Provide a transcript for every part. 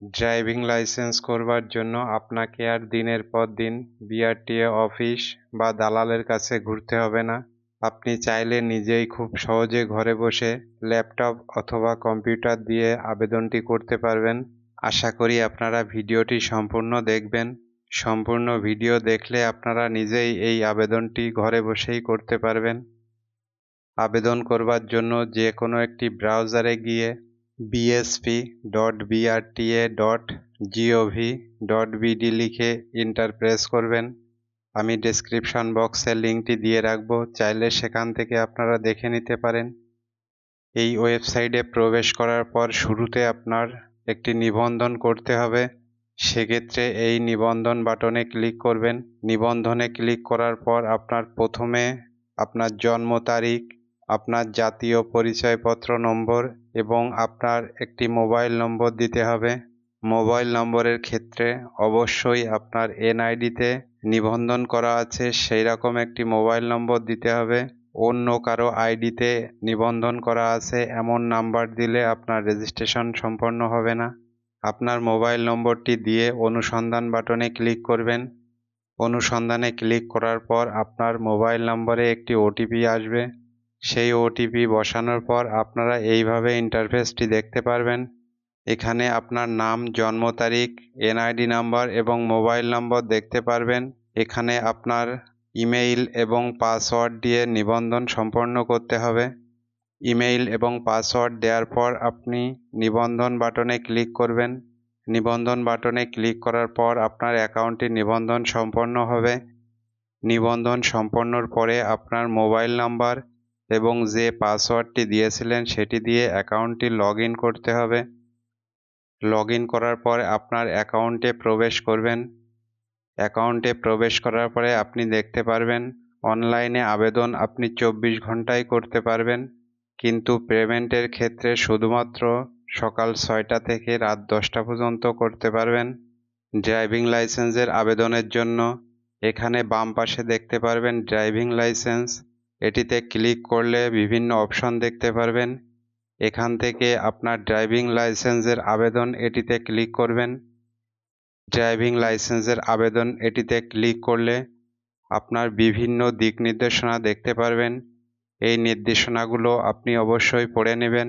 Driving licence করবার জন্য আপনাকে আর দিনের পর দিন বিআরটিএ অফিস বা দালালের কাছে ঘুরতে হবে না। আপনি চাইলে নিজেই খুব সহজে ঘরে বসে ল্যাপটপ অথবা কম্পিউটার দিয়ে আবেদনটি করতে পারবেন। আশা করি আপনারা ভিডিওটি সম্পূর্ণ দেখবেন। সম্পূর্ণ ভিডিও দেখলে আপনারা নিজেই এই আবেদনটি ঘরে বসেই করতে পারবেন। আবেদন করবার জন্য যে কোনো একটি ব্রাউজারে গিয়ে bsp.brta.gov.bd লিখে এন্টার প্রেস করবেন। আমি ডেসক্রিপশন বক্সে লিঙ্কটি দিয়ে রাখব, চাইলে সেখান থেকে আপনারা দেখে নিতে পারেন। এই ওয়েবসাইটে প্রবেশ করার পর শুরুতে আপনার একটি নিবন্ধন করতে হবে। সেক্ষেত্রে এই নিবন্ধন বাটনে ক্লিক করবেন। নিবন্ধনে ক্লিক করার পর আপনার প্রথমে আপনার জন্ম তারিখ, আপনার জাতীয় পরিচয়পত্র নম্বর এবং আপনার একটি মোবাইল নম্বর দিতে হবে। মোবাইল নম্বরের ক্ষেত্রে অবশ্যই আপনার এনআইডিতে নিবন্ধন করা আছে সেই রকম একটি মোবাইল নম্বর দিতে হবে। অন্য কারো আইডিতে নিবন্ধন করা আছে এমন নাম্বার দিলে আপনার রেজিস্ট্রেশন সম্পন্ন হবে না। আপনার মোবাইল নম্বরটি দিয়ে অনুসন্ধান বাটনে ক্লিক করবেন। অনুসন্ধানে ক্লিক করার পর আপনার মোবাইল নম্বরে একটি ওটিপি আসবে। সেই ওটিপি বসানোর পর আপনারা এইভাবে ইন্টারফেসটি দেখতে পারবেন। এখানে আপনার নাম, জন্ম তারিখ, এনআইডি নাম্বার এবং মোবাইল নম্বর দেখতে পারবেন। এখানে আপনার ইমেইল এবং পাসওয়ার্ড দিয়ে নিবন্ধন সম্পন্ন করতে হবে। ইমেইল এবং পাসওয়ার্ড দেওয়ার পর আপনি নিবন্ধন বাটনে ক্লিক করবেন। নিবন্ধন বাটনে ক্লিক করার পর আপনার অ্যাকাউন্টটি নিবন্ধন সম্পন্ন হবে। নিবন্ধন সম্পন্নর পরে আপনার মোবাইল নাম্বার এবং যে পাসওয়ার্ডটি দিয়েছিলেন সেটি দিয়ে অ্যাকাউন্টটি লগ ইন করতে হবে। লগ ইন করার পর আপনার অ্যাকাউন্টে প্রবেশ করবেন। অ্যাকাউন্টে প্রবেশ করার পরে আপনি দেখতে পারবেন অনলাইনে আবেদন আপনি 24 ঘন্টায় করতে পারবেন, কিন্তু পেমেন্টের ক্ষেত্রে শুধুমাত্র সকাল 6টা থেকে রাত 10টা পর্যন্ত করতে পারবেন। ড্রাইভিং লাইসেন্সের আবেদনের জন্য এখানে বাম পাশে দেখতে পারবেন ড্রাইভিং লাইসেন্স। এটিতে ক্লিক করলে বিভিন্ন অপশন দেখতে পারবেন। এখান থেকে আপনার ড্রাইভিং লাইসেন্সের আবেদন এটিতে ক্লিক করবেন। ড্রাইভিং লাইসেন্সের আবেদন এটিতে ক্লিক করলে আপনার বিভিন্ন দিক নির্দেশনা দেখতে পারবেন। এই নির্দেশনাগুলো আপনি অবশ্যই পড়ে নেবেন।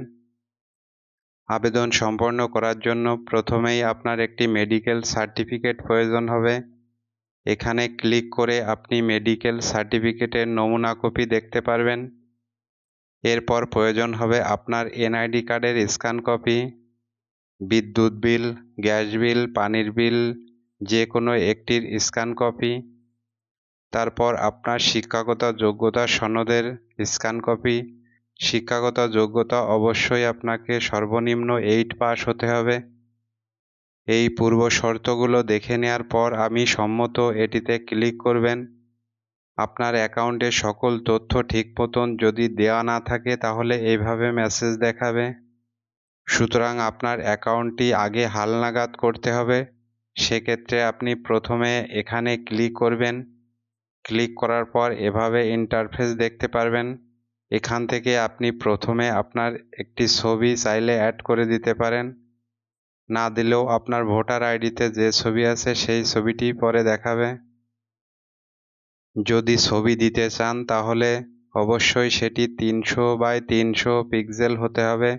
আবেদন সম্পন্ন করার জন্য প্রথমেই আপনার একটি মেডিকেল সার্টিফিকেট প্রয়োজন হবে। এখানে ক্লিক করে আপনি মেডিকেল সার্টিফিকেটের নমুনা কপি দেখতে পারবেন। এরপর প্রয়োজন হবে আপনার এনআইডি কার্ডের স্ক্যান কপি, বিদ্যুৎ বিল, গ্যাস বিল, পানির বিল যে কোনো একটির স্ক্যান কপি, তারপর আপনার শিক্ষাগত যোগ্যতা সনদের স্ক্যান কপি। শিক্ষাগত যোগ্যতা অবশ্যই আপনাকে সর্বনিম্ন 8 পাস হতে হবে। এই পূর্ব শর্তগুলো দেখে নেওয়ার পর আমি সম্মত এটিতে ক্লিক করবেন। আপনার অ্যাকাউন্টে সকল তথ্য ঠিক মতন যদি দেওয়া না থাকে তাহলে এইভাবে মেসেজ দেখাবে। সুতরাং আপনার অ্যাকাউন্টটি আগে হালনাগাদ করতে হবে। সেক্ষেত্রে আপনি প্রথমে এখানে ক্লিক করবেন। ক্লিক করার পর এভাবে ইন্টারফেস দেখতে পারবেন। এখান থেকে আপনি প্রথমে আপনার একটি ছবি চাইলে অ্যাড করে দিতে পারেন, না দিলেও আপনার ভোটার আইডিতে যে ছবি আছে সেই ছবিটি পরে দেখাবে। যদি ছবি দিতে চান তাহলে অবশ্যই সেটি 300x300 পিক্সেল হতে হবে।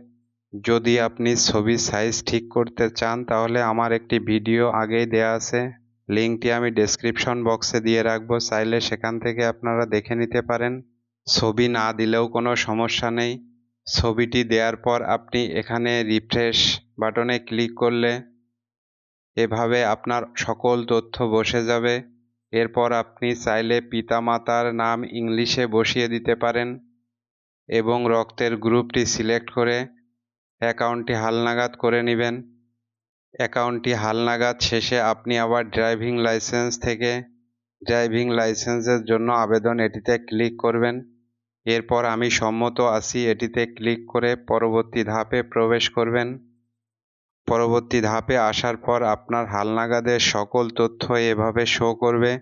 যদি আপনি ছবির সাইজ ঠিক করতে চান তাহলে আমার একটি ভিডিও আগেই দেয়া আছে, লিঙ্কটি আমি ডেসক্রিপশন বক্সে দিয়ে রাখবো, চাইলে সেখান থেকে আপনারা দেখে নিতে পারেন। ছবি না দিলেও কোনো সমস্যা নেই। ছবিটি দেওয়ার পর আপনি এখানে রিফ্রেশ বাটনে ক্লিক করলে এভাবে আপনার সকল তথ্য বসে যাবে। এরপর আপনি চাইলে পিতামাতার নাম ইংলিশে বসিয়ে দিতে পারেন এবং রক্তের গ্রুপটি সিলেক্ট করে অ্যাকাউন্টটি হালনাগাদ করে নেবেন। অ্যাকাউন্টটি হালনাগাদ শেষে আপনি আবার ড্রাইভিং লাইসেন্স থেকে ড্রাইভিং লাইসেন্সের জন্য আবেদন এটিতে ক্লিক করবেন। এরপর আমি সম্মত আছি এটিতে ক্লিক করে পরবর্তী ধাপে প্রবেশ করবেন। পরবর্তী ধাপে আসার পর আপনার হালনাগাদের সকল তথ্য এভাবে শো করবে।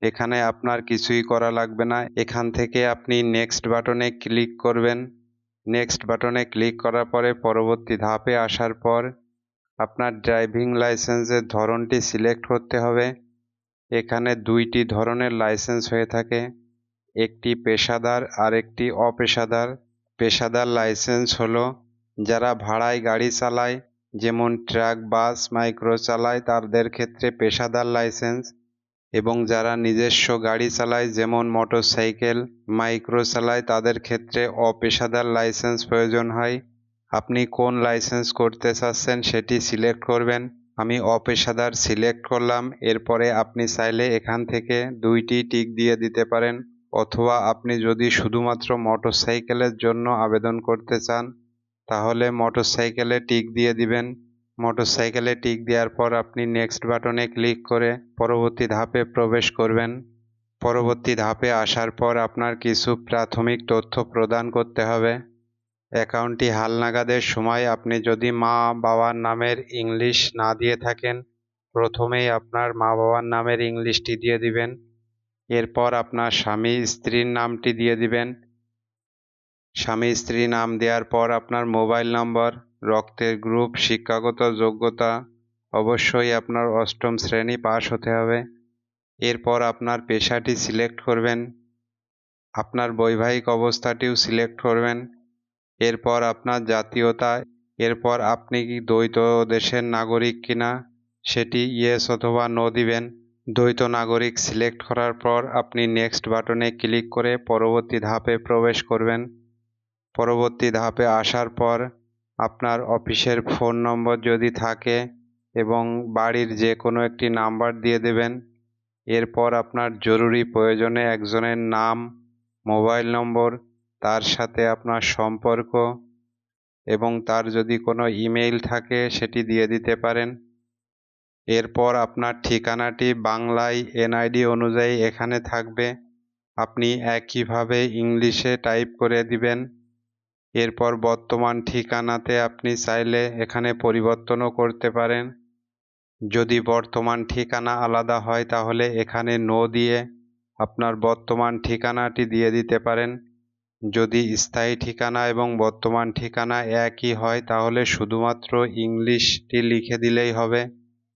এখানে আপনার কিছুই করা লাগবে না। এখান থেকে আপনি নেক্সট বাটনে ক্লিক করবেন। নেক্সট বাটনে ক্লিক করার পরে পরবর্তী ধাপে আসার পর আপনার ড্রাইভিং লাইসেন্সের ধরনটি সিলেক্ট করতে হবে। এখানে দুইটি ধরনের লাইসেন্স হয়ে থাকে, একটি পেশাদার আর একটি অপেশাদার। পেশাদার লাইসেন্স হলো যারা ভাড়ায় গাড়ি চালায়, যেমন ট্রাক, বাস, মাইক্রো চালায়, তাদের ক্ষেত্রে পেশাদার লাইসেন্স। এবং যারা নিজস্ব গাড়ি চালায়, যেমন মোটরসাইকেল, মাইক্রো চালায়, তাদের ক্ষেত্রে অপেশাদার লাইসেন্স প্রয়োজন হয়। আপনি কোন লাইসেন্স করতে চাচ্ছেন সেটি সিলেক্ট করবেন। আমি অপেশাদার সিলেক্ট করলাম। এরপরে আপনি চাইলে এখান থেকে দুইটি টিক দিয়ে দিতে পারেন, অথবা আপনি যদি শুধুমাত্র মোটরসাইকেলের জন্য আবেদন করতে চান তাহলে মোটরসাইকেলে টিক দিয়ে দিবেন। মোটরসাইকেলে টিক দেওয়ার পর আপনি নেক্সট বাটনে ক্লিক করে পরবর্তী ধাপে প্রবেশ করবেন। পরবর্তী ধাপে আসার পর আপনার কিছু প্রাথমিক তথ্য প্রদান করতে হবে। অ্যাকাউন্টটি হালনাগাদের সময় আপনি যদি মা বাবার নামের ইংলিশ না দিয়ে থাকেন, প্রথমেই আপনার মা বাবার নামের ইংলিশটি দিয়ে দিবেন। এরপর আপনার স্বামী স্ত্রীর নামটি দিয়ে দিবেন। স্বামী স্ত্রী নাম দেওয়ার পর আপনার মোবাইল নম্বর, রক্তের গ্রুপ, শিক্ষাগত যোগ্যতা, অবশ্যই আপনার 8ম শ্রেণী পাস হতে হবে। এরপর আপনার পেশাটি সিলেক্ট করবেন, আপনার বৈবাহিক অবস্থাটিও সিলেক্ট করবেন। এরপর আপনার জাতীয়তা, এরপর আপনি কি দ্বৈত দেশের নাগরিক কিনা সেটি ইয়েস অথবা নো দিবেন। দ্বৈত নাগরিক সিলেক্ট করার পর আপনি নেক্সট বাটনে ক্লিক করে পরবর্তী ধাপে প্রবেশ করবেন। পরবর্তী ধাপে আসার পর আপনার অফিসের ফোন নম্বর যদি থাকে এবং বাড়ির যে কোনো একটি নাম্বার দিয়ে দেবেন। এরপর আপনার জরুরি প্রয়োজনে একজনের নাম, মোবাইল নম্বর, তার সাথে আপনার সম্পর্ক এবং তার যদি কোনো ইমেইল থাকে সেটি দিয়ে দিতে পারেন। এরপর আপনার ঠিকানাটি বাংলায় এনআইডি অনুযায়ী এখানে থাকবে, আপনি একইভাবে ইংলিশে টাইপ করে দিবেন। এরপর বর্তমান ঠিকানাতে আপনি চাইলে এখানে পরিবর্তনও করতে পারেন। যদি বর্তমান ঠিকানা আলাদা হয় তাহলে এখানে নো দিয়ে আপনার বর্তমান ঠিকানাটি দিয়ে দিতে পারেন। যদি স্থায়ী ঠিকানা এবং বর্তমান ঠিকানা একই হয় তাহলে শুধুমাত্র ইংলিশটি লিখে দিলেই হবে।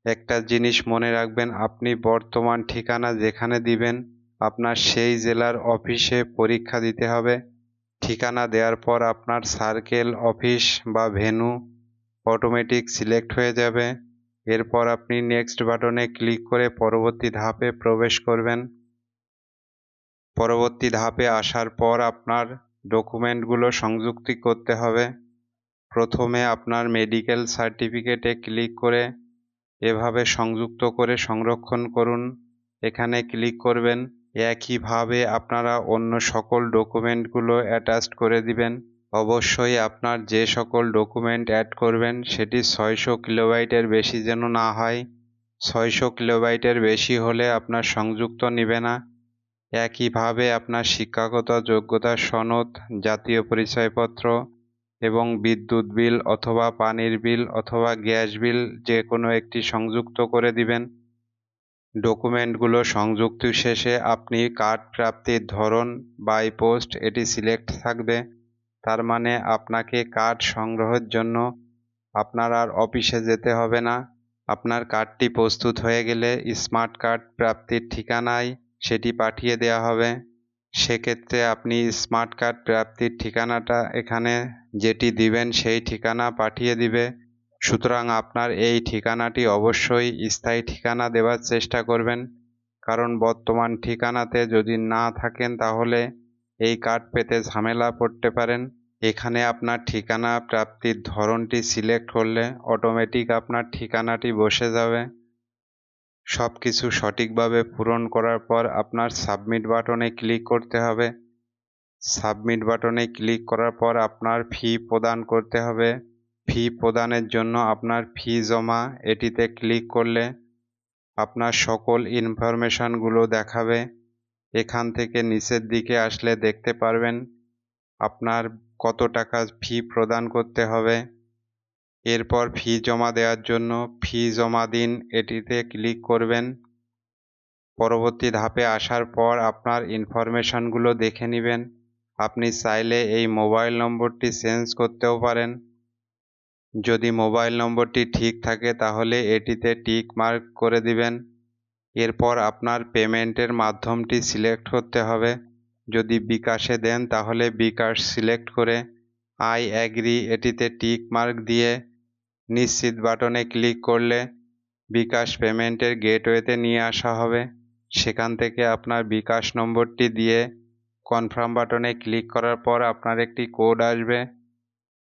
একটা জিনিস মনে রাখবেন, আপনি বর্তমান ঠিকানা যেখানে দিবেন আপনার সেই জেলার অফিসে পরীক্ষা দিতে হবে। ঠিকানা দেওয়ার পর আপনার সার্কেল, অফিস বা ভেন্যু অটোমেটিক সিলেক্ট হয়ে যাবে। এরপর আপনি নেক্সট বাটনে ক্লিক করে পরবর্তী ধাপে প্রবেশ করবেন। পরবর্তী ধাপে আসার পর আপনার ডকুমেন্টগুলো সংযুক্ত করতে হবে। প্রথমে আপনার মেডিকেল সার্টিফিকেটে ক্লিক করে এভাবে সংযুক্ত করে সংরক্ষণ করুন, এখানে ক্লিক করবেন। একইভাবে আপনারা অন্য সকল ডকুমেন্টগুলো অ্যাটাচড করে দিবেন। অবশ্যই আপনার যে সকল ডকুমেন্ট অ্যাড করবেন সেটি 600 কিলোবাইটের বেশি যেন না হয়। 600 কিলোবাইটের বেশি হলে আপনার সংযুক্ত নেবে না। একইভাবে আপনার শিক্ষাগত যোগ্যতা সনদ, জাতীয় পরিচয়পত্র এবং বিদ্যুৎ বিল অথবা পানির বিল অথবা গ্যাস বিল যে কোনো একটি সংযুক্ত করে দিবেন। ডকুমেন্টগুলো সংযুক্ত শেষে আপনি কার্ড প্রাপ্তির ধরন বাই পোস্ট এটি সিলেক্ট থাকবে। তার মানে আপনাকে কার্ড সংগ্রহের জন্য আপনার আর অফিসে যেতে হবে না। আপনার কার্ডটি প্রস্তুত হয়ে গেলে স্মার্ট কার্ড প্রাপ্তির ঠিকানায় সেটি পাঠিয়ে দেওয়া হবে। সেক্ষেত্রে আপনি স্মার্ট কার্ড প্রাপ্তির ঠিকানাটা এখানে যেটি দিবেন সেই ঠিকানা পাঠিয়ে দিবে। সুতরাং আপনার এই ঠিকানাটি অবশ্যই স্থায়ী ঠিকানা দেওয়ার চেষ্টা করবেন, কারণ বর্তমান ঠিকানাতে যদি না থাকেন তাহলে এই কার্ড পেতে ঝামেলা পড়তে পারেন। এখানে আপনার ঠিকানা প্রাপ্তির ধরনটি সিলেক্ট করলে অটোমেটিক আপনার ঠিকানাটি বসে যাবে। সব কিছু সঠিকভাবে পূরণ করার পর আপনার সাবমিট বাটনে ক্লিক করতে হবে। সাবমিট বাটনে ক্লিক করার পর আপনার ফি প্রদান করতে হবে। ফি প্রদানের জন্য আপনার ফি জমা এটিতে ক্লিক করলে আপনার সকল ইনফরমেশনগুলো দেখাবে। এখান থেকে নিচের দিকে আসলে দেখতে পারবেন আপনার কত টাকা ফি প্রদান করতে হবে। এরপর ফি জমা দেওয়ার জন্য ফি জমা দিন এটিতে ক্লিক করবেন। পরবর্তী ধাপে আসার পর আপনার ইনফরমেশনগুলো দেখে নেবেন। আপনি চাইলে এই মোবাইল নম্বরটি চেঞ্জ করতেও পারেন। যদি মোবাইল নম্বরটি ঠিক থাকে তাহলে এটিতে টিক মার্ক করে দিবেন। এরপর আপনার পেমেন্টের মাধ্যমটি সিলেক্ট করতে হবে। যদি বিকাশে দেন তাহলে বিকাশ সিলেক্ট করে আই অ্যাগ্রি এটিতে টিক মার্ক দিয়ে নিশ্চিত বাটনে ক্লিক করলে বিকাশ পেমেন্টের গেটওয়েতে নিয়ে আসা হবে। সেখান থেকে আপনার বিকাশ নম্বরটি দিয়ে কনফার্ম বাটনে ক্লিক করার পর আপনার একটি কোড আসবে।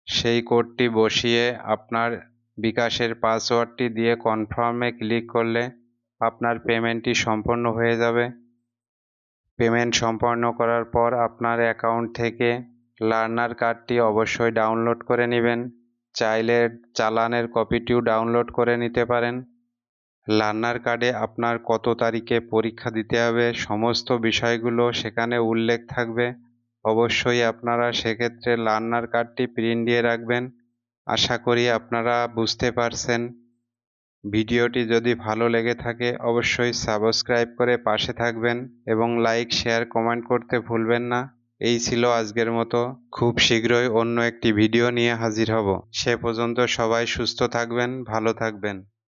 সেই কোডটি বসিয়ে আপনার বিকাশের পাসওয়ার্ডটি দিয়ে কনফার্মে ক্লিক করলে আপনার পেমেন্টটি সম্পন্ন হয়ে যাবে। পেমেন্ট সম্পন্ন করার পর আপনার অ্যাকাউন্ট থেকে লার্নার কার্ডটি অবশ্যই ডাউনলোড করে নেবেন। চাইলে চালানের কপিটিও ডাউনলোড করে নিতে পারেন। লার্নার কার্ডে আপনার কত তারিখে পরীক্ষা দিতে হবে সমস্ত বিষয়গুলো সেখানে উল্লেখ থাকবে। অবশ্যই আপনারা সেক্ষেত্রে লার্নার কার্ডটি প্রিন্ট দিয়ে রাখবেন। আশা করি আপনারা বুঝতে পারছেন। ভিডিওটি যদি ভালো লেগে থাকে অবশ্যই সাবস্ক্রাইব করে পাশে থাকবেন এবং লাইক শেয়ার কমেন্ট করতে ভুলবেন না। এই ছিল আজকের মতো। খুব শীঘ্রই অন্য একটি ভিডিও নিয়ে হাজির হব। সে পর্যন্ত সবাই সুস্থ থাকবেন, ভালো থাকবেন।